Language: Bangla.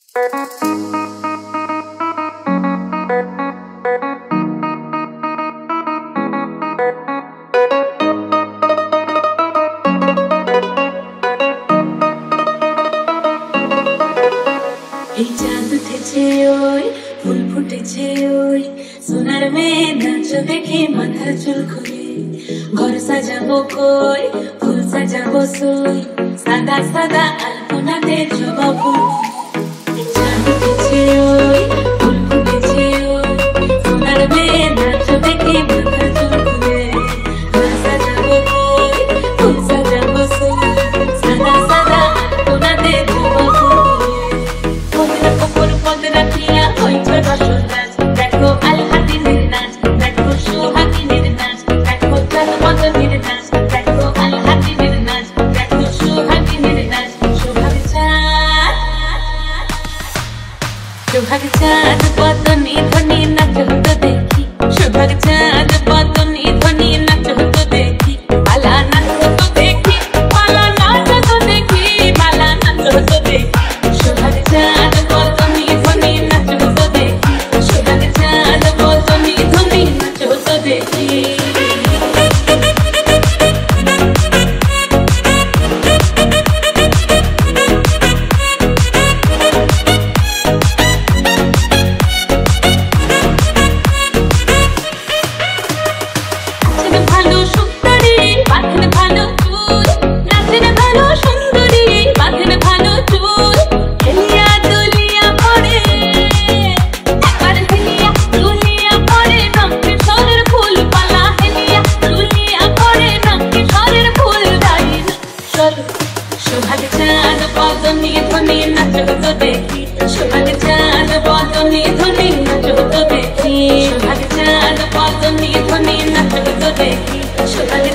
এই চাঁদ উঠেছে ওই ফুল ফুটেছে ওই সোনার মেয়ে নাচ দেখে মাথার চুল খুলে ঘর সাজাবো কই ফুল সাজাবো সই সাদা সাদা আলপনাতে জবা ফুল চাঁদ উঠেছে ওই ফুল ফুটেছে ওই সোনার মেয়ে নাচ দেখে মাথার চুল খুলে ঘর সাজাবো কই ফুল সাজাবো সই সাদা সাদা আলপনাতে জবা ফুল দেখো আলহাদিনের নাচ দেখো সোহাগিনের নাচ দেখো চাঁদমদনের নাচ দেখো আলহাদিনের নাচ দেখো সোহাগিনের নাচ সোহাগ চাঁদ বদনি ধ্বনি নাচ হতো দেখি সোহাগ চাঁদ বদনি ধ্বনি নাচ হতো দেখি পালা নাচ হতো দেখি পালা নাচ হতো দেখি পালা নাচ হতো দেখি সোহাগ চাঁদ বদনি ধ্বনি নাচ হতো দেখি সোহাগ চাঁদ বদনি ধ্বনি নাচ হতো দেখি ভালো সুন্দরী বাঁধেন ভালো চুল নাচেন ভালো সুন্দরী বাঁধেন ভালো চুল হেলিয়া দুলিয়া পড়ে একবার হেলিয়া দুলিয়া পড়ে রঙে সরের ফুল পালা হেলিয়া দুলিয়া পড়ে রঙে সরের ফুল দাঁড়িয়ে চলো সোহাগ চাঁদ বদনি ধ্বনি নাচ হতো দেখি সোহাগ চাঁদ বদনি ধ্বনি নাচ হতো দেখি সোহাগ চাঁদ বদনি ধ্বনি নাচ হতো দেখি সোহাগ